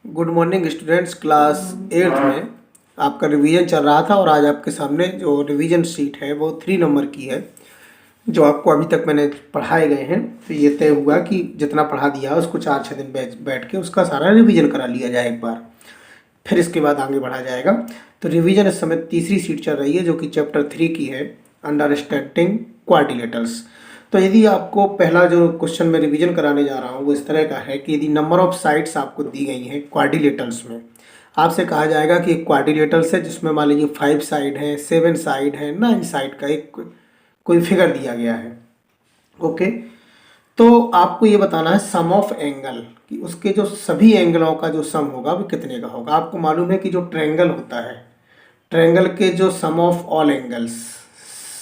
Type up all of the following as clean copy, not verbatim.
Good morning students. Class 8th में आपका revision चल रहा था और आज आपके सामने जो रिवीजन शीट है वो 3 नंबर की है जो आपको अभी तक मैंने पढ़ाए गए हैं। तो ये तय हुआ कि जितना पढ़ा दिया उसको 4-6 दिन बैठ के उसका सारा रिवीजन करा लिया जाए एक बार, फिर इसके बाद आगे बढ़ा जाएगा। तो रिवीजन इस समय तीसरी शीट चल रही है जो कि चैप्टर 3 की है, अंडरस्टैंडिंग क्वाड्रिलेटरल्स। तो यदि आपको पहला जो क्वेश्चन मैं रिवीजन कराने जा रहा हूँ वो इस तरह का है कि यदि नंबर ऑफ साइड्स आपको दी गई हैं क्वाड्रिलेटरल्स में, आपसे कहा जाएगा कि एक क्वाड्रिलेटरल्स है जिसमें मान लीजिए 5 साइड है, 7 साइड है, 9 साइड का एक कोई फिगर दिया गया है। ओके, तो आपको ये बताना है सम ऑफ एंगल, कि उसके जो सभी एंगलों का जो सम होगा वो कितने का होगा। आपको मालूम है कि जो ट्रायंगल होता है, ट्रायंगल के जो sum of all angles,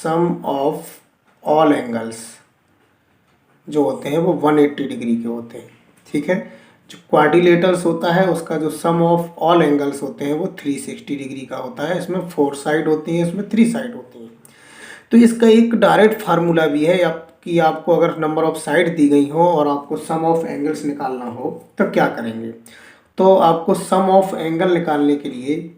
sum of all angles जो होते हैं वो 180 डिग्री के होते हैं। ठीक है, जो क्वाड्रिलेटरल्स होता है उसका जो सम ऑफ ऑल एंगल्स होते हैं वो 360 डिग्री का होता है। इसमें 4 साइड होती हैं, इसमें 3 साइड होती हैं। तो इसका एक डायरेक्ट फार्मूला भी है कि आपको अगर नंबर ऑफ साइड दी गई हो और आपको सम ऑफ एंगल्स निकालना हो तो क्या करेंगे। तो आपको सम ऑफ एंगल निकालने के लिए,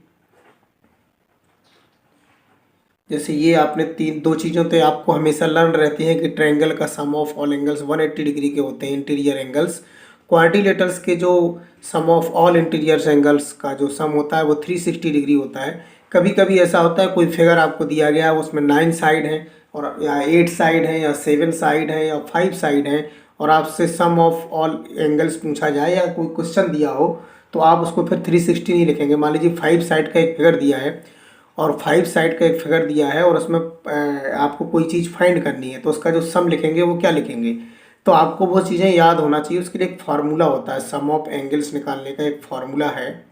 जैसे ये आपने दो चीज़ों तो आपको हमेशा लर्न रहती है कि ट्रायंगल का सम ऑफ ऑल एंगल्स 180 डिग्री के होते हैं इंटीरियर एंगल्स। क्वाड्रिलेटरल्स के जो sum of all interior angles का जो सम होता है वो 360 डिग्री होता है। कभी कभी ऐसा होता है कोई फिगर आपको दिया गया है उसमें 9 साइड हैं और या 8 साइड हैं या 7 साइड हैं या 5 साइड हैं और आपसे सम ऑफ ऑल एंगल्स पूछा जाए या कोई क्वेश्चन दिया हो तो आप उसको फिर 360 नहीं लिखेंगे। मान लीजिए 5 साइड का एक फिगर दिया है और 5 साइड का एक फिगर दिया है और उसमें आपको कोई चीज़ फाइंड करनी है तो उसका जो सम लिखेंगे वो क्या लिखेंगे। तो आपको वो चीज़ें याद होना चाहिए, उसके लिए एक फार्मूला होता है, सम ऑफ एंगल्स निकालने का एक फार्मूला है।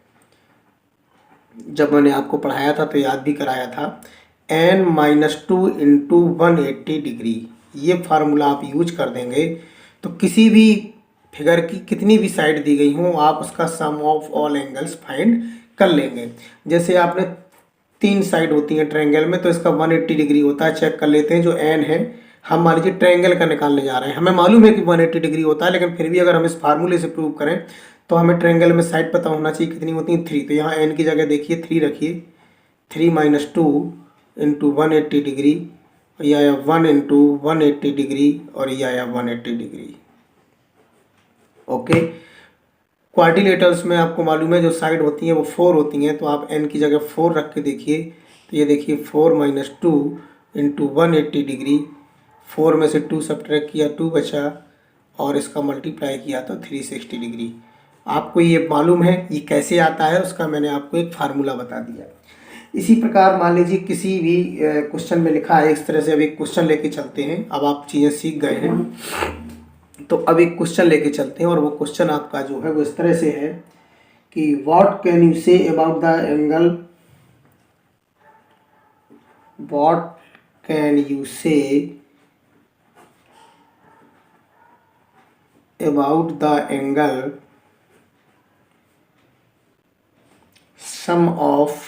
जब मैंने आपको पढ़ाया था तो याद भी कराया था, n-2 इंटू 180 डिग्री। ये फार्मूला आप यूज कर देंगे तो किसी भी फिगर की कितनी भी साइड दी गई हो आप उसका सम ऑफ ऑल एंगल्स फाइंड कर लेंगे। जैसे आपने 3 साइड होती हैं ट्रायंगल में तो इसका 180 डिग्री होता है। चेक कर लेते हैं, जो n है हम मान लीजिए ट्रायंगल का निकालने जा रहे हैं, हमें मालूम है कि 180 डिग्री होता है लेकिन फिर भी अगर हम इस फार्मूले से प्रूव करें तो हमें ट्रायंगल में साइड पता होना चाहिए कितनी होती है, 3। तो यहाँ n की जगह देखिए 3 रखिए, 3-2 इंटू 180 डिग्री, यह आया 1 इंटू 180 डिग्री और यह आया 180 डिग्री। ओके, क्वाड्रिलेटरल्स में आपको मालूम है जो साइड होती हैं वो 4 होती हैं, तो आप n की जगह 4 रख के देखिए। तो ये देखिए 4-2 इंटू 180 डिग्री, 4 में से 2 सब्ट्रैक्ट किया 2 बचा और इसका मल्टीप्लाई किया तो 360 डिग्री। आपको ये मालूम है ये कैसे आता है, उसका मैंने आपको एक फार्मूला बता दिया। इसी प्रकार मान लीजिए किसी भी क्वेश्चन में लिखा है इस तरह से। अब एक क्वेश्चन लेके चलते हैं, अब आप चीज़ें सीख गए हैं तो अब एक क्वेश्चन लेके चलते हैं और वो क्वेश्चन आपका जो है वो इस तरह से है कि what can you say about the angle, what can you say about the angle sum of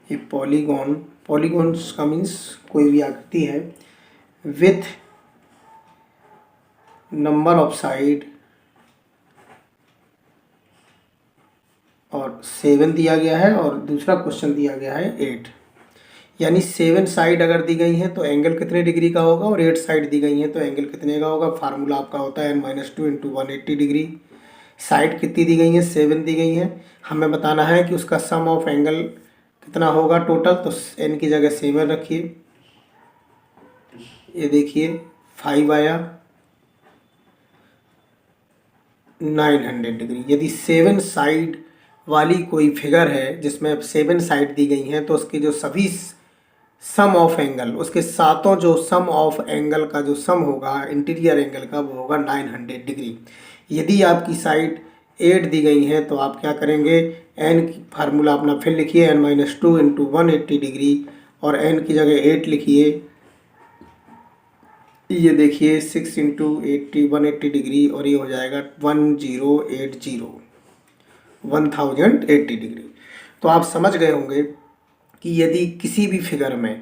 A polygon, polygons का मीन्स कोई भी आकृति है, विथ नंबर ऑफ साइड और 7 दिया गया है और दूसरा क्वेश्चन दिया गया है 8। यानी 7 साइड अगर दी गई हैं तो एंगल कितने डिग्री का होगा और 8 साइड दी गई हैं तो एंगल कितने का होगा। फार्मूला आपका होता है n-2 इंटू 180 डिग्री। साइड कितनी दी गई हैं, 7 दी गई हैं, हमें बताना है कि उसका सम ऑफ एंगल कितना होगा टोटल। तो n की जगह 7 रखिए, ये देखिए 5 आया 900 डिग्री। यदि 7 साइड वाली कोई फिगर है जिसमें 7 साइड दी गई हैं तो उसके जो सभी सम ऑफ एंगल, उसके सातों जो सम ऑफ एंगल का जो सम होगा इंटीरियर एंगल का वो होगा 900 डिग्री। यदि आपकी साइड 8 दी गई हैं तो आप क्या करेंगे, n की फार्मूला अपना फिर लिखिए, n-2 इंटू 180 डिग्री और n की जगह 8 लिखिए। ये देखिए 6 इंटू 180 डिग्री और ये हो जाएगा 1080 डिग्री। तो आप समझ गए होंगे कि यदि किसी भी फिगर में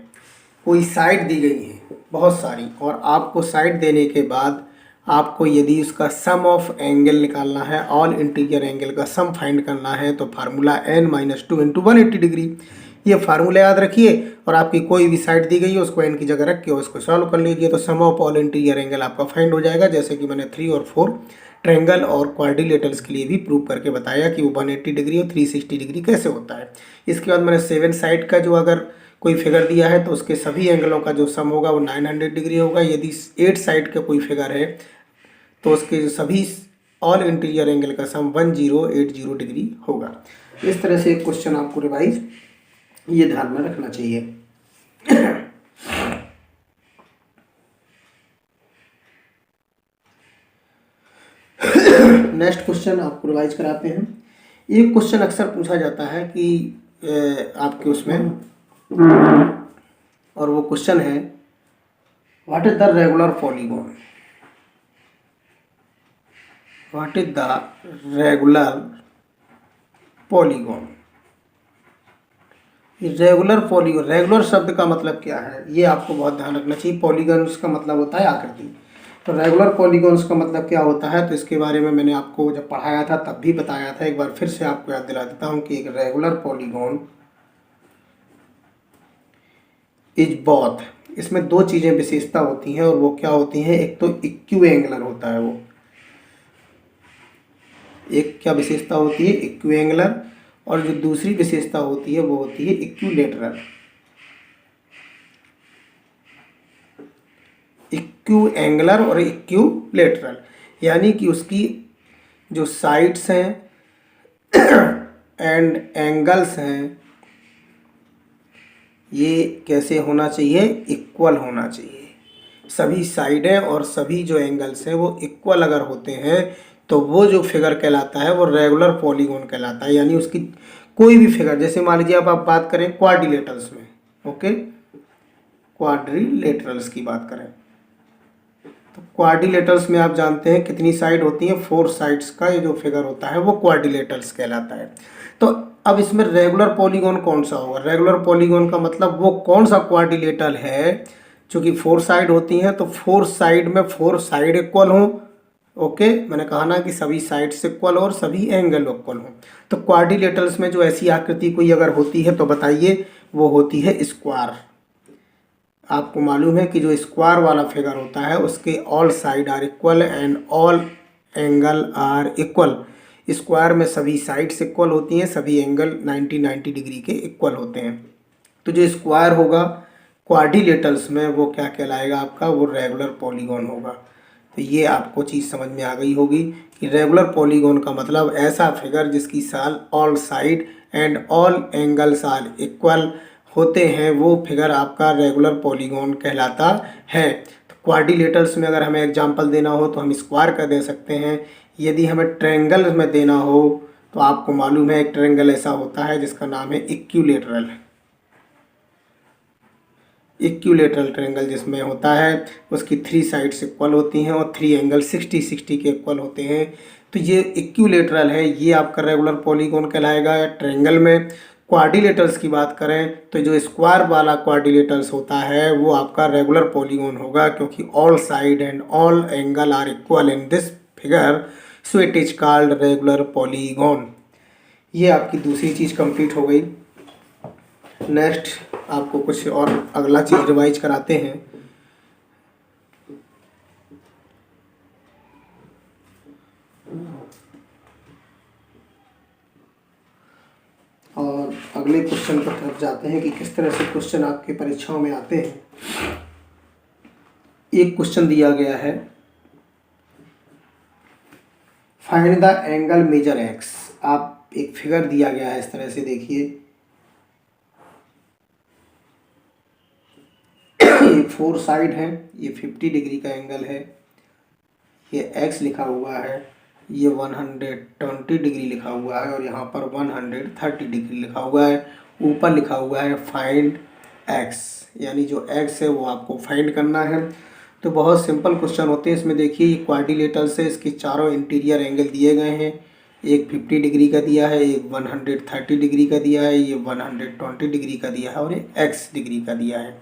कोई साइड दी गई है बहुत सारी और आपको साइड देने के बाद आपको यदि उसका सम ऑफ एंगल निकालना है, ऑल इंटीरियर एंगल का सम फाइंड करना है, तो फार्मूला n-2 इंटू 180 डिग्री, ये फार्मूला याद रखिए और आपकी कोई भी साइड दी गई है उसको n की जगह रख के उसको सॉल्व कर लीजिए, तो सम ऑफ ऑल इंटीरियर एंगल आपका फाइंड हो जाएगा। जैसे कि मैंने 3 और 4 ट्रायंगल और क्वाड्रिलेटरल्स के लिए भी प्रूव करके बताया कि वो 180 डिग्री और 360 डिग्री कैसे होता है। इसके बाद मैंने 7 साइड का जो अगर कोई फिगर दिया है तो उसके सभी एंगलों का जो सम होगा वो 900 डिग्री होगा। यदि 8 साइड का कोई फिगर है तो उसके जो सभी ऑल इंटीरियर एंगल का सम 1080 डिग्री होगा। इस तरह से एक क्वेश्चन आपको रिवाइज ये ध्यान में रखना चाहिए। नेक्स्ट क्वेश्चन आपको रिवाइज कराते हैं। एक क्वेश्चन अक्सर पूछा जाता है कि आपके उसमें, और वो क्वेश्चन है what is the regular polygon. What is the regular polygon. Regular polygon, regular शब्द का मतलब क्या है ये आपको बहुत ध्यान रखना चाहिए। पॉलीगॉन्स का मतलब होता है आकृति, तो रेगुलर पॉलीगॉन्स का मतलब क्या होता है, तो इसके बारे में मैंने आपको जब पढ़ाया था तब भी बताया था। एक बार फिर से आपको याद दिला देता हूँ कि एक रेगुलर पॉलीगॉन इज बोथ, इसमें दो चीज़ें विशेषता होती हैं और वो क्या होती हैं, एक तो इक्यू एंगुलर होता है, वो एक क्या विशेषता होती है, इक्यू एंगुलर, और जो दूसरी विशेषता होती है वो होती है इक्यूलेटरल। इक्यू एंगुलर और इक्यूलेटरल यानी कि उसकी जो साइड्स हैं एंड एंगल्स हैं ये कैसे होना चाहिए, इक्वल होना चाहिए। सभी साइडें और सभी जो एंगल्स हैं वो इक्वल अगर होते हैं तो वो जो फिगर कहलाता है वो रेगुलर पॉलीगॉन कहलाता है। यानी उसकी कोई भी फिगर, जैसे मान लीजिए आप बात करें क्वाड्रिलेटरल्स में, ओके, क्वाड्रिलेटरल्स की बात करें तो क्वाड्रिलेटरल्स में आप जानते हैं कितनी साइड होती हैं, 4 साइड्स का ये जो फिगर होता है वो क्वाड्रिलेटरल्स कहलाता है। तो अब इसमें रेगुलर पॉलीगॉन कौन सा होगा, रेगुलर पॉलीगॉन का मतलब वो कौन सा क्वाड्रिलेटरल है, चूंकि 4 साइड होती हैं तो 4 साइड में 4 साइड इक्वल हों, ओके, मैंने कहा ना कि सभी साइड्स इक्वल और सभी एंगल इक्वल हों। तो क्वाड्रिलेटरल्स में जो ऐसी आकृति कोई अगर होती है तो बताइए, वो होती है स्क्वायर। आपको मालूम है कि जो स्क्वायर वाला फिगर होता है उसके all side are equal and all angle are equal. Square में सभी साइड्स इक्वल होती हैं, सभी एंगल 90 डिग्री के इक्वल होते हैं। तो जो स्क्वायर होगा क्वाड्रिलेटरल्स में वो क्या कहलाएगा आपका, वो रेगुलर पॉलीगॉन होगा। तो ये आपको चीज़ समझ में आ गई होगी कि रेगुलर पॉलीगॉन का मतलब ऐसा फिगर जिसकी साल all side and all angles are equal होते हैं, वो फिगर आपका रेगुलर पॉलीगॉन कहलाता है। तो क्वाड्रिलेटरल्स में अगर हमें एग्जांपल देना हो तो हम स्क्वायर का दे सकते हैं। यदि हमें ट्रायंगल में देना हो तो आपको मालूम है एक ट्रायंगल ऐसा होता है जिसका नाम है इक्यूलेटरल। इक्यूलेटरल ट्रायंगल जिसमें होता है उसकी 3 साइड्स इक्वल होती हैं और 3 एंगल 60 के इक्वल होते हैं। तो ये इक्यूलेटरल है, ये आपका रेगुलर पॉलीगॉन कहलाएगा। ट्रायंगल में क्वाड्रिलेटरल्स की बात करें तो जो स्क्वायर वाला क्वाड्रिलेटरल्स होता है वो आपका रेगुलर पॉलीगॉन होगा, क्योंकि all side and all angle are equal in this figure, so it is called regular polygon. ये आपकी दूसरी चीज़ कंप्लीट हो गई। नेक्स्ट आपको कुछ और अगला चीज़ रिवाइज कराते हैं। और अगले क्वेश्चन पर तरफ जाते हैं कि किस तरह से क्वेश्चन आपके परीक्षाओं में आते हैं। एक क्वेश्चन दिया गया है, find the angle measure x. आप एक फिगर दिया गया है इस तरह से, देखिए ये 4 साइड है, ये 50 डिग्री का एंगल है, ये x लिखा हुआ है, ये 120 डिग्री लिखा हुआ है और यहाँ पर 130 डिग्री लिखा हुआ है। ऊपर लिखा हुआ है फाइंड x, यानी जो x है वो आपको फाइंड करना है। तो बहुत सिंपल क्वेश्चन होते हैं इसमें। देखिए ये क्वाड्रिलेटरल से इसके चारों इंटीरियर एंगल दिए गए हैं, एक 50 डिग्री का दिया है, एक 130 डिग्री का दिया है, ये 120 डिग्री का दिया है और एक x डिग्री का दिया है।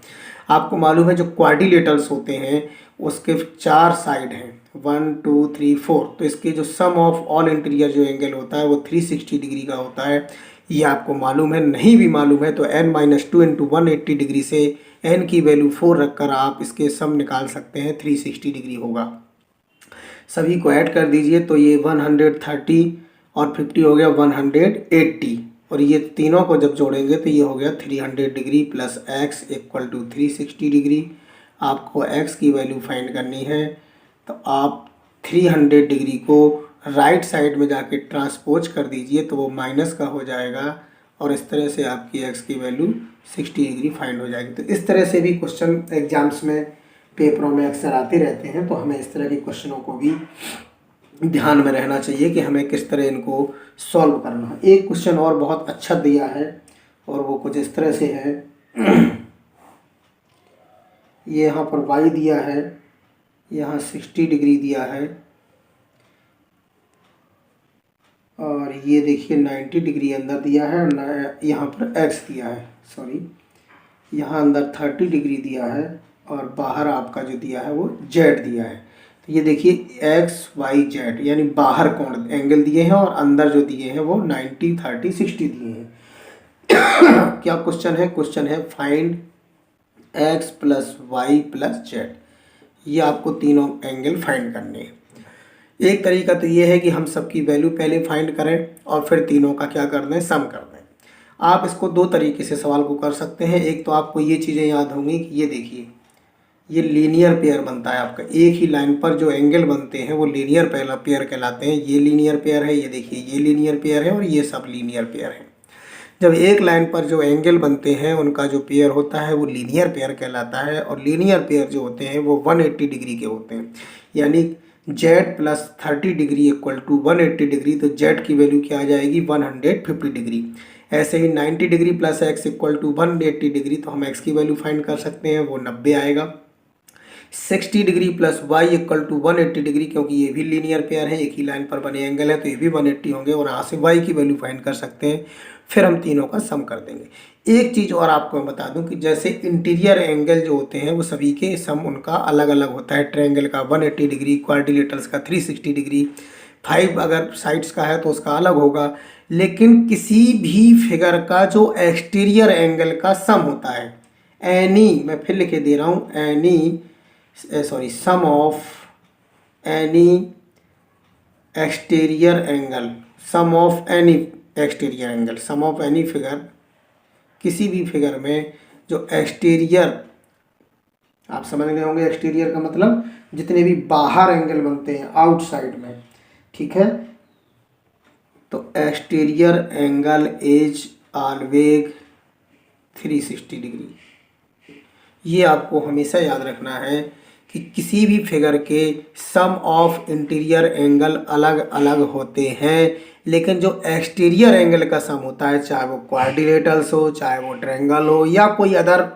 आपको मालूम है जो क्वाड्रिलेटरल्स होते हैं उसके 4 साइड हैं, 1 2 3 4, तो इसके जो सम ऑफ ऑल इंटीरियर जो एंगल होता है वो 360 डिग्री का होता है। ये आपको मालूम है, नहीं भी मालूम है तो n-2 इंटू 180 डिग्री से n की वैल्यू 4 रखकर आप इसके सम निकाल सकते हैं, 360 डिग्री होगा। सभी को ऐड कर दीजिए तो ये 130 और 50 हो गया 180, और ये तीनों को जब जोड़ेंगे तो ये हो गया 300 degree plus x equal to 360 degree. आपको x की वैल्यू फाइंड करनी है, तो आप 300 डिग्री को राइट साइड में जाके ट्रांसपोज कर दीजिए तो वो माइनस का हो जाएगा, और इस तरह से आपकी x की वैल्यू 60 डिग्री फाइंड हो जाएगी। तो इस तरह से भी क्वेश्चन एग्जाम्स में, पेपरों में अक्सर आते रहते हैं, तो हमें इस तरह के क्वेश्चनों को भी ध्यान में रहना चाहिए कि हमें किस तरह इनको सॉल्व करना है। एक क्वेश्चन और बहुत अच्छा दिया है और वो कुछ इस तरह से है। ये यहाँ पर y दिया है, यहाँ 60 डिग्री दिया है, और ये देखिए 90 डिग्री अंदर दिया है, यहाँ पर x दिया है, सॉरी यहाँ अंदर 30 डिग्री दिया है, और बाहर आपका जो दिया है वो z दिया है। तो ये देखिए x y z यानी बाहर कोण एंगल दिए हैं, और अंदर जो दिए हैं वो 90 30 60 दिए हैं। क्या क्वेश्चन है? क्वेश्चन है find x plus Y plus Z. ये आपको तीनों एंगल फाइंड करने हैं। एक तरीका तो ये है कि हम सबकी वैल्यू पहले फाइंड करें और फिर तीनों का क्या कर दें, सम कर दें। आप इसको दो तरीके से सवाल को कर सकते हैं। एक तो आपको ये चीज़ें याद होंगी कि ये देखिए ये लीनियर पेयर बनता है आपका, एक ही लाइन पर जो एंगल बनते हैं वो लीनियर पेयर कहलाते हैं। ये लीनियर पेयर है, ये देखिए ये लीनियर पेयर है, और ये सब लीनियर पेयर है। जब एक लाइन पर जो एंगल बनते हैं उनका जो पेयर होता है वो लीनियर पेयर कहलाता है, और लीनियर पेयर जो होते हैं वो 180 डिग्री के होते हैं। यानी z plus 30 degree equal to 180 degree, तो z की वैल्यू क्या आ जाएगी 150 डिग्री। ऐसे ही 90 degree plus x equal to 180 degree, तो हम x की वैल्यू फाइंड कर सकते हैं, वो 90 आएगा। 60 degree plus y equal to 180 degree, क्योंकि ये भी लीनियर पेयर है, एक ही लाइन पर बने एंगल है, तो ये भी 180 होंगे, और यहाँ से y की वैल्यू फाइंड कर सकते हैं। फिर हम तीनों का सम कर देंगे। एक चीज़ और आपको मैं बता दूं कि जैसे इंटीरियर एंगल जो होते हैं वो सभी के सम उनका अलग अलग होता है। ट्रायंगल का 180 डिग्री, क्वाड्रिलेटरल्स का 360 डिग्री, 5 अगर साइड्स का है तो उसका अलग होगा। लेकिन किसी भी फिगर का जो एक्सटीरियर एंगल का सम होता है, एनी, मैं फिर लिखे दे रहा हूँ, sum of any exterior angle, sum of any exterior angle, sum of any figure, किसी भी फिगर में जो एक्सटीरियर, आप समझ गए होंगे एक्सटीरियर का मतलब जितने भी बाहर एंगल बनते हैं आउटसाइड में, ठीक है। तो exterior angle is always 360 degree. ये आपको हमेशा याद रखना है कि किसी भी फिगर के सम ऑफ इंटीरियर एंगल अलग अलग होते हैं, लेकिन जो एक्सटीरियर एंगल का सम होता है, चाहे वो क्वाड्रिलेटरल्स हो, चाहे वो ट्रायंगल हो, या कोई अदर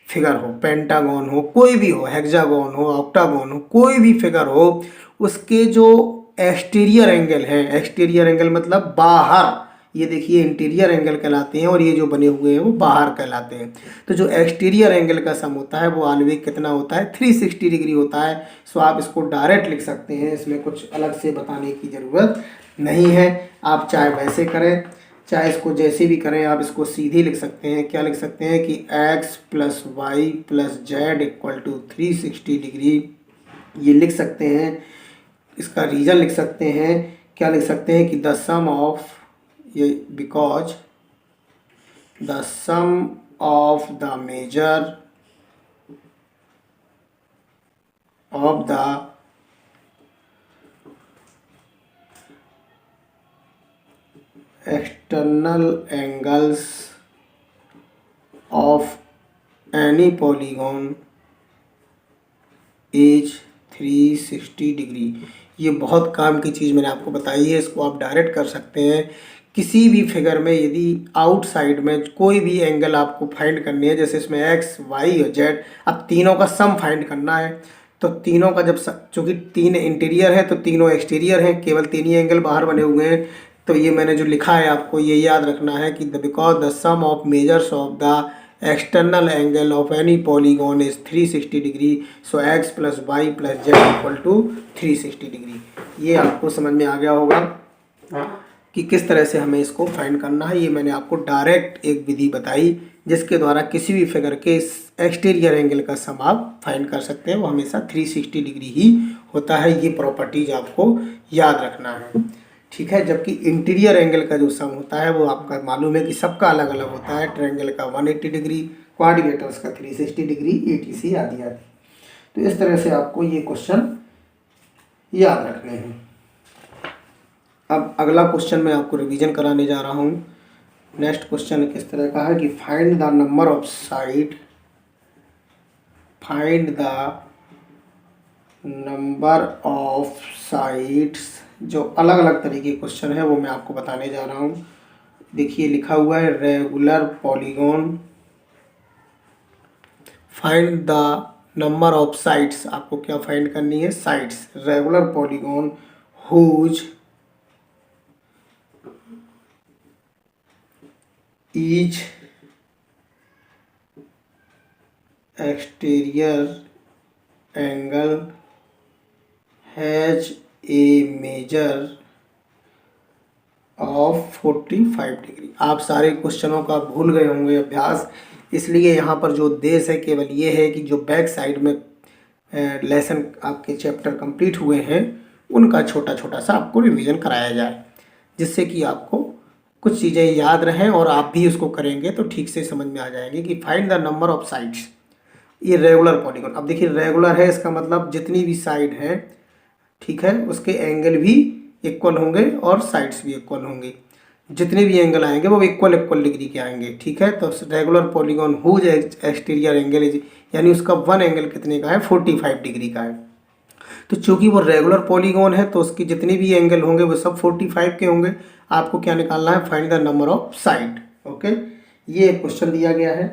फिगर हो, पेंटागन हो, कोई भी हो, हेक्सागन हो, ऑक्टागन हो, कोई भी फिगर हो, उसके जो एक्सटीरियर एंगल हैं, एक्सटीरियर एंगल मतलब बाहर, ये देखिए इंटीरियर एंगल कहलाते हैं, और ये जो बने हुए हैं वो बाहर कहलाते हैं। तो जो एक्सटीरियर एंगल का सम होता है वो ऑलवेज कितना होता है, 360 डिग्री होता है। सो आप इसको डायरेक्ट लिख सकते हैं, इसमें कुछ अलग से बताने की ज़रूरत नहीं है। आप चाहे वैसे करें, चाहे इसको जैसे भी करें, आप इसको सीधे लिख सकते हैं। क्या लिख सकते हैं कि x plus Y plus Z equal to 360 degree, ये लिख सकते हैं। इसका रीज़न लिख सकते हैं, क्या लिख सकते हैं कि द सम ऑफ, ये because the sum of the major of the external angles of any polygon is 360 degree. ये बहुत काम की चीज़ मैंने आपको बताई है, इसको आप डायरेक्ट कर सकते हैं। किसी भी फिगर में यदि आउटसाइड में कोई भी एंगल आपको फाइंड करनी है, जैसे इसमें x, y और z, अब तीनों का सम फाइंड करना है, तो तीनों का जब चूँकि तीन इंटीरियर है तो तीनों एक्सटीरियर हैं, केवल तीन ही एंगल बाहर बने हुए हैं। तो ये मैंने जो लिखा है आपको ये याद रखना है कि because the sum of measures of the external angle of any polygon is 360 degree, so X plus Y plus Z equal to 360 degree. ये आपको समझ में आ गया होगा कि किस तरह से हमें इसको फाइंड करना है। ये मैंने आपको डायरेक्ट एक विधि बताई जिसके द्वारा किसी भी फिगर के एक्सटीरियर एंगल का सम आप फाइंड कर सकते हैं, वो हमेशा 360 डिग्री ही होता है। ये प्रॉपर्टीज आपको याद रखना है, ठीक है। जबकि इंटीरियर एंगल का जो सम होता है वो आपका मालूम है कि सबका अलग अलग होता है। ट्रायंगल का 180 डिग्री, क्वाड्रिलेटरल्स का 360 डिग्री, ETC आदि आदि। तो इस तरह से आपको ये क्वेश्चन याद रखने हैं। अब अगला क्वेश्चन मैं आपको रिवीजन कराने जा रहा हूँ। नेक्स्ट क्वेश्चन किस तरह का है कि find the number of side, find the number of sides. जो अलग अलग तरीके के क्वेश्चन है वो मैं आपको बताने जा रहा हूँ। देखिए लिखा हुआ है regular polygon, find the number of sides. आपको क्या फाइंड करनी है? Sides. Regular polygon whose each exterior angle has a measure of 45 degree. आप सारे क्वेश्चनों का भूल गए होंगे अभ्यास, इसलिए यहाँ पर जो उद्देश्य है केवल ये है कि जो बैक साइड में लेसन आपके चैप्टर कंप्लीट हुए हैं उनका छोटा छोटा सा आपको रिवीजन कराया जाए, जिससे कि आपको कुछ चीज़ें याद रहें और आप भी उसको करेंगे तो ठीक से समझ में आ जाएंगे। कि find the number of sides, ये रेगुलर पॉलीगॉन। अब देखिए रेगुलर है, इसका मतलब जितनी भी साइड है, ठीक है, उसके एंगल भी इक्वल होंगे और साइड्स भी इक्वल होंगे। जितने भी एंगल आएंगे वो इक्वल डिग्री के आएंगे, ठीक है। तो regular polygon whose exterior angle is, यानी उसका वन एंगल कितने का है? 45 डिग्री का है। तो चूंकि वो रेगुलर पॉलीगॉन है तो उसके जितने भी एंगल होंगे वो सब 45 के होंगे। आपको क्या निकालना है? Find the number of side. Okay, ये क्वेश्चन दिया गया है।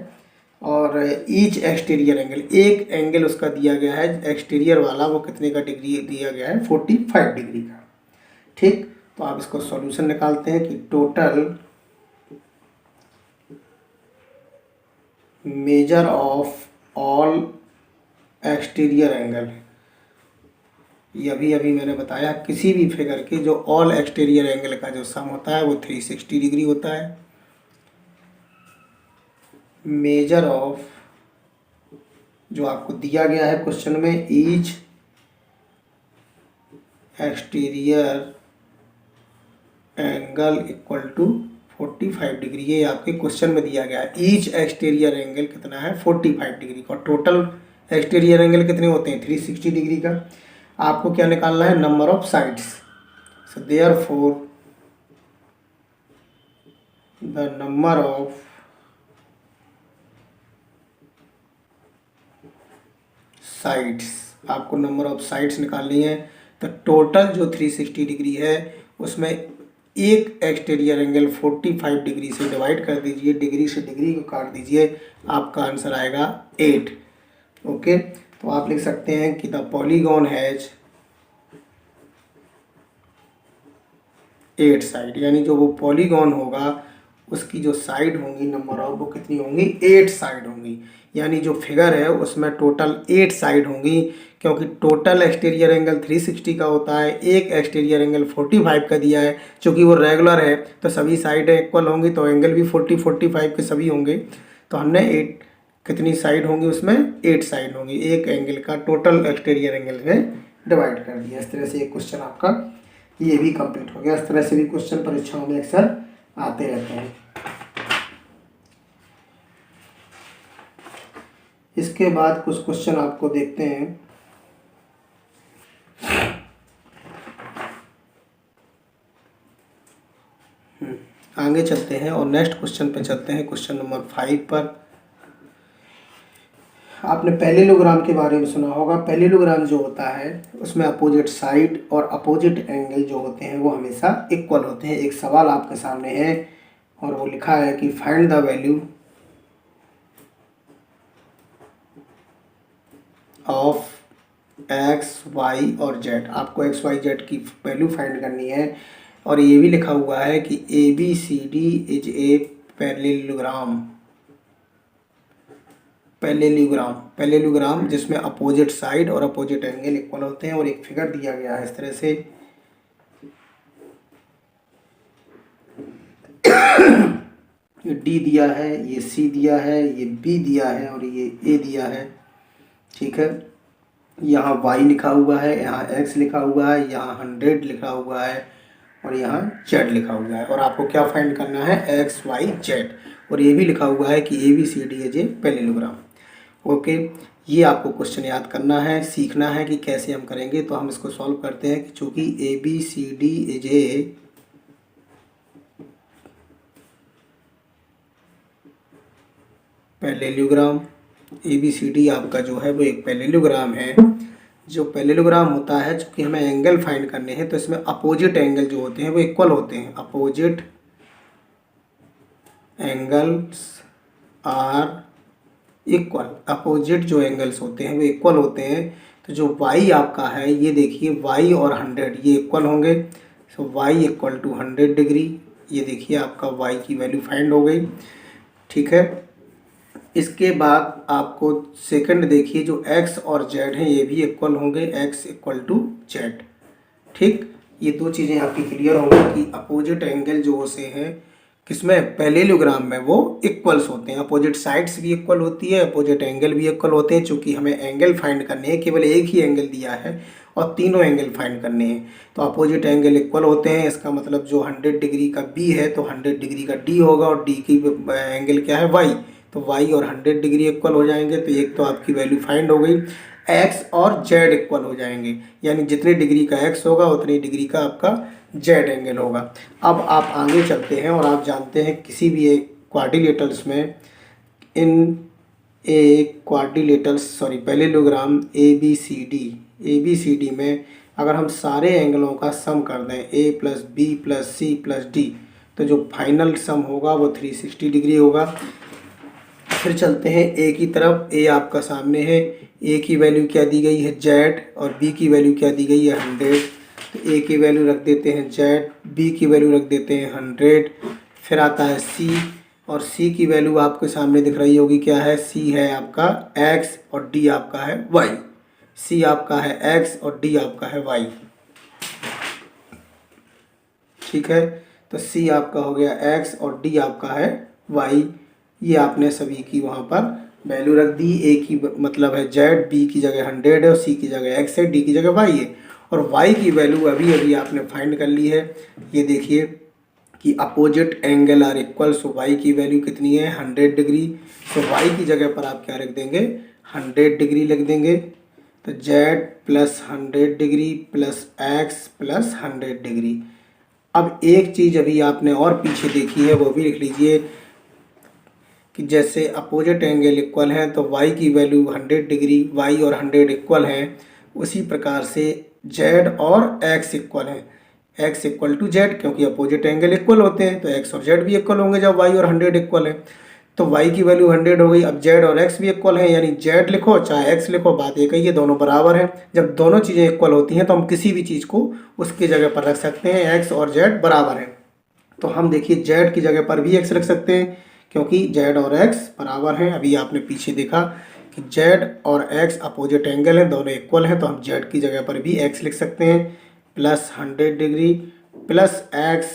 और ईच एक्सटीरियर एंगल, एक एंगल उसका दिया गया है एक्सटीरियर वाला, वो कितने का डिग्री दिया गया है? 45 डिग्री का, ठीक। तो आप इसको सॉल्यूशन निकालते हैं कि total measure of all exterior angle, ये अभी मैंने बताया किसी भी फिगर के जो ऑल एक्सटीरियर एंगल का जो सम होता है वो 360 डिग्री होता है। मेजर ऑफ, जो आपको दिया गया है क्वेश्चन में, each exterior angle equal to 45 degree, ये आपके क्वेश्चन में दिया गया है। ईच एक्सटीरियर एंगल कितना है? 45 डिग्री का। टोटल एक्सटीरियर एंगल कितने होते हैं? 360 डिग्री का। आपको क्या निकालना है? Number of sides. So therefore the number of sides, आपको नंबर ऑफ साइड्स निकालनी है। तो टोटल जो 360 डिग्री है उसमें एक एक्सटीरियर एंगल 45 डिग्री से डिवाइड कर दीजिए, डिग्री से डिग्री को काट दीजिए, आपका आंसर आएगा 8। ओके, तो आप लिख सकते हैं कि द पॉलीगॉन हैज 8 साइड, यानी जो वो पॉलीगॉन होगा उसकी जो साइड होंगी नंबर ऑफ, वो कितनी होंगी? 8 साइड होंगी। यानी जो फिगर है उसमें टोटल 8 साइड होंगी, क्योंकि टोटल एक्सटीरियर एंगल 360 का होता है, एक एक्सटीरियर एंगल 45 का दिया है। चूँकि वो रेगुलर है तो सभी साइडें इक्वल होंगी, तो एंगल भी 45 के सभी होंगे। तो हमने 8 कितनी साइड होंगी? उसमें 8 साइड होंगी, एक एंगल का टोटल एक्सटीरियर एंगल में डिवाइड कर दिया। इस तरह से एक क्वेश्चन आपका ये भी कंप्लीट हो गया। इस तरह से भी क्वेश्चन परीक्षाओं में अक्सर आते रहते हैं। इसके बाद कुछ क्वेश्चन आपको देखते हैं। आगे चलते हैं और नेक्स्ट क्वेश्चन पे चलते हैं, क्वेश्चन नंबर 5 पर। आपने पैरेललोग्राम के बारे में सुना होगा। पैरेललोग्राम जो होता है उसमें अपोजिट साइड और अपोजिट एंगल जो होते हैं वो हमेशा इक्वल होते हैं। एक सवाल आपके सामने है और वो लिखा है कि find the value of X Y और जेड। आपको एक्स वाई जेड की वैल्यू फाइंड करनी है। और ये भी लिखा हुआ है कि ABCD is a parallelogram. Parallelogram जिसमें अपोजिट साइड और अपोजिट एंगल इक्वल होते हैं, और एक फिगर दिया गया है इस तरह से। ये डी दिया है, ये सी दिया है, ये बी दिया है और ये ए दिया है। ठीक है, यहाँ y लिखा हुआ है, यहाँ x लिखा हुआ है, यहाँ 100 लिखा हुआ है और यहाँ z लिखा हुआ है। और आपको क्या फाइंड करना है, x y z। और ये भी लिखा हुआ है कि ABCD is a parallelogram. Okay, ये आपको क्वेश्चन याद करना है, सीखना है कि कैसे हम करेंगे। तो हम इसको सॉल्व करते हैं कि चूँकि ABCD is a parallelogram, ABCD आपका जो है वो एक पैरेललोग्राम है। जो पैरेललोग्राम होता है, चूँकि हमें एंगल फाइंड करने हैं तो इसमें अपोजिट एंगल जो होते हैं वो इक्वल होते हैं। Opposite angles are equal, opposite जो एंगल्स होते हैं वो इक्वल होते हैं। तो जो y आपका है, ये देखिए y और 100 ये इक्वल होंगे। सो y इक्वल टू 100 डिग्री। ये देखिए आपका y की वैल्यू फाइंड हो गई। ठीक है, इसके बाद आपको सेकंड देखिए, जो x और z हैं ये भी इक्वल होंगे, x इक्वल टू z। ठीक, ये दो चीज़ें आपकी क्लियर होंगी कि अपोजिट एंगल जो होते हैं किसमें, पैरेललोग्राम में, वो इक्वल्स होते हैं। अपोजिट साइड्स भी इक्वल होती है, अपोजिट एंगल भी इक्वल होते हैं। चूँकि हमें एंगल फाइंड करने हैं, केवल एक ही एंगल दिया है और तीनों एंगल फाइंड करने हैं, तो अपोजिट एंगल इक्वल होते हैं। इसका मतलब जो 100 डिग्री का B है तो 100 डिग्री का D होगा, और D की एंगल क्या है, Y। तो y और 100 डिग्री इक्वल हो जाएंगे। तो एक तो आपकी वैल्यू फाइंड हो गई। x और z इक्वल हो जाएंगे, यानी जितने डिग्री का x होगा उतनी डिग्री का आपका z एंगल होगा। अब आप आगे चलते हैं और आप जानते हैं किसी भी एक क्वाड्रिलेटरल्स में, इन पैरेललोग्राम ABCD में अगर हम सारे एंगलों का सम कर दें a plus B plus C plus D, तो जो फाइनल सम होगा वो 360 डिग्री होगा। फिर चलते हैं a की तरफ। a आपका सामने है, a की वैल्यू क्या दी गई है, z, और b की वैल्यू क्या दी गई है, 100। तो a की वैल्यू रख देते हैं z, b की वैल्यू रख देते हैं 100। फिर आता है c, और c की वैल्यू आपके सामने दिख रही होगी, क्या है, c है आपका x और d आपका है y। c आपका है x और d आपका है y। ठीक है, तो c आपका हो गया x और d आपका है y। ये आपने सभी की वहाँ पर वैल्यू रख दी। a की मतलब है z, b की जगह 100 है और c की जगह x है, d की जगह y है। और y की वैल्यू अभी अभी आपने फाइंड कर ली है। ये देखिए कि opposite angle are equal, so y की वैल्यू कितनी है, 100 डिग्री। तो y की जगह पर आप क्या रख देंगे, 100 डिग्री लिख देंगे। तो z plus 100 degree plus x plus 100 degree. अब एक चीज़ अभी आपने और पीछे देखी है, वो भी लिख लीजिए कि जैसे अपोजिट एंगल इक्वल है तो y की वैल्यू 100 डिग्री, y और 100 इक्वल हैं, उसी प्रकार से z और x इक्वल है, x इक्वल टू z, क्योंकि अपोजिट एंगल इक्वल होते हैं तो x और z भी इक्वल होंगे जब y और 100 इक्वल है। तो y की वैल्यू 100 हो गई। अब z और x भी इक्वल है, यानी z लिखो चाहे x लिखो, बात एक ही है, दोनों बराबर हैं। जब दोनों चीज़ें इक्वल होती हैं तो हम किसी भी चीज़ को उसकी जगह पर रख सकते हैं, x और z बराबर है। तो हम देखिए z की जगह पर भी x रख सकते हैं, क्योंकि z और x बराबर हैं। अभी आपने पीछे देखा कि z और x अपोजिट एंगल हैं, दोनों इक्वल हैं, तो हम z की जगह पर भी x लिख सकते हैं। Plus 100 degree plus x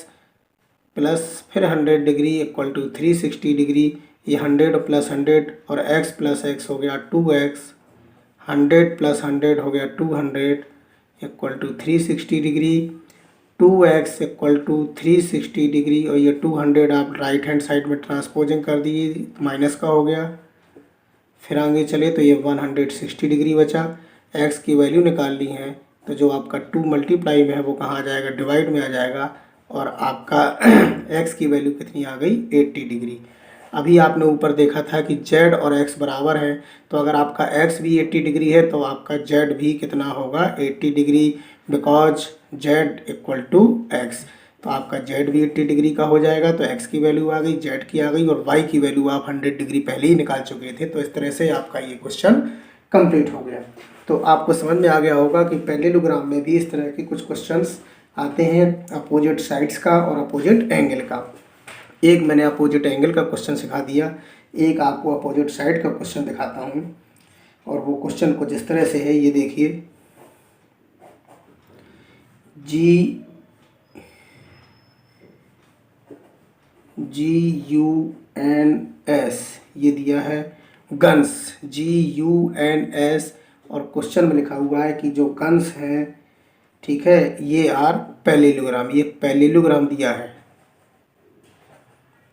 plus फिर 100 डिग्री इक्वल टू 360 डिग्री। ये 100 प्लस 100 और x प्लस x हो गया 2x, 100 प्लस 100 हो गया 200 equal to 360 degree. 2x equal to 360 degree, और ये 200 आप राइट हैंड साइड में ट्रांसपोजिंग कर दिए, माइनस का हो गया। फिर आगे चले तो ये 160 डिग्री बचा। x की वैल्यू निकाल ली है, तो जो आपका 2 मल्टीप्लाई में है वो कहाँ आ जाएगा, डिवाइड में आ जाएगा, और आपका x की वैल्यू कितनी आ गई, 80 डिग्री। अभी आपने ऊपर देखा था कि z और x बराबर हैं, तो अगर आपका x भी 80 डिग्री है तो आपका z भी कितना होगा, 80 degree, because z equal to x। तो आपका z भी 80 डिग्री का हो जाएगा। तो x की वैल्यू आ गई, z की आ गई, और y की वैल्यू आप 100 डिग्री पहले ही निकाल चुके थे। तो इस तरह से आपका ये क्वेश्चन कंप्लीट हो गया। तो आपको समझ में आ गया होगा कि पैरेललोग्राम में भी इस तरह के कुछ क्वेश्चंस आते हैं, अपोजिट साइड्स का और अपोजिट एंगल का। एक मैंने अपोजिट एंगल का क्वेश्चन सिखा दिया, एक आपको अपोजिट साइड का क्वेश्चन दिखाता हूँ, और वो क्वेश्चन कुछ इस तरह से है, ये देखिए। GUNS ये दिया है, गन्स, GUNS, और क्वेश्चन में लिखा हुआ है कि जो गन्स हैं, ठीक है, ये आर पैरेललोग्राम, ये पैरेललोग्राम दिया है।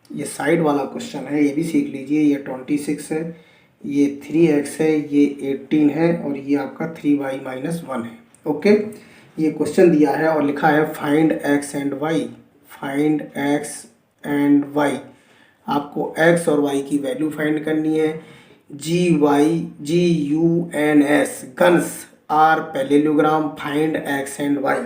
ये साइड वाला क्वेश्चन है, ये भी सीख लीजिए। ये 26 है, ये 3x है, ये 18 है, और ये आपका 3y - 1 है। ओके, ये क्वेश्चन दिया है और लिखा है find x and y, find x and y। आपको x और y की वैल्यू फाइंड करनी है। GUNS, guns are parallelogram, find x and y।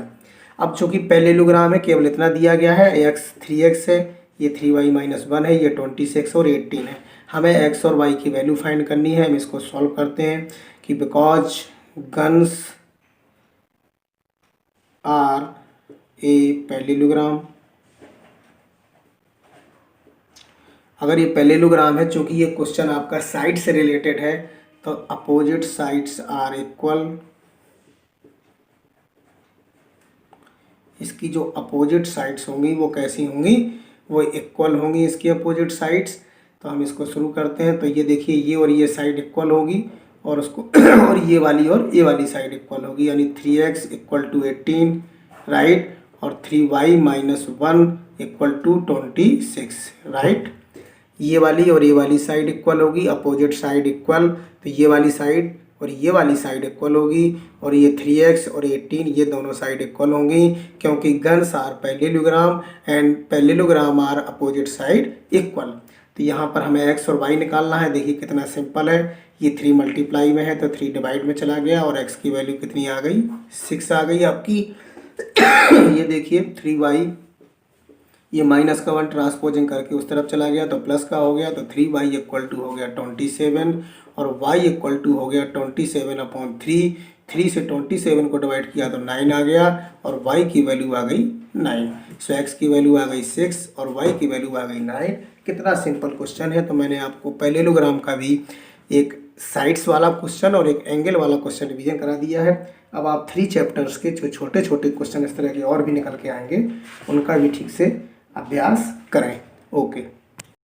अब चूंकि पैरेललोग्राम है, केवल इतना दिया गया है, x 3x है, ये 3y - 1 है, ये 26 और 18 है। हमें x और y की वैल्यू फाइंड करनी है। हम इसको सॉल्व करते हैं कि because guns are a parallelogram, अगर ये पैरेललोग्राम है, चूंकि ये क्वेश्चन आपका साइड से रिलेटेड है, तो अपोजिट साइड्स आर इक्वल। इसकी जो अपोजिट साइड्स होंगी वो कैसी होंगी, वो इक्वल होंगी इसकी अपोजिट साइड्स। तो हम इसको शुरू करते हैं। तो ये देखिए, ये और ये साइड इक्वल होगी, और उसको और ये वाली साइड इक्वल होगी, यानी 3x = 18, राइट, और 3y - 1 = 26, राइट। ये वाली और ये वाली साइड इक्वल होगी, अपोजिट साइड इक्वल, तो ये वाली साइड और ये वाली साइड इक्वल होगी, और ये 3x और 18 ये दोनों साइड इक्वल होंगी, क्योंकि guns are parallelogram and parallelogram are opposite side equal. तो यहाँ पर हमें x और y निकालना है। देखिए कितना सिंपल है, ये 3 मल्टीप्लाई में है तो 3 डिवाइड में चला गया, और x की वैल्यू कितनी आ गई, 6 आ गई आपकी। ये देखिए 3y, ये -1 ट्रांसपोजिंग करके उस तरफ चला गया तो प्लस का हो गया, तो 3y = हो गया 27, और y = हो गया 27/3। 3 से 27 को डिवाइड किया तो 9 आ गया, और y की वैल्यू आ गई 9। सो x की वैल्यू आ गई 6 और y की वैल्यू आ गई 9। कितना सिंपल क्वेश्चन है। तो मैंने आपको पैरेललोग्राम का भी एक साइड्स वाला क्वेश्चन और एक एंगल वाला क्वेश्चन रिवीजन करा दिया है। अब आप 3 चैप्टर्स के जो छोटे छोटे क्वेश्चन इस तरह के और भी निकल के आएंगे, उनका भी ठीक से अभ्यास करें। ओके।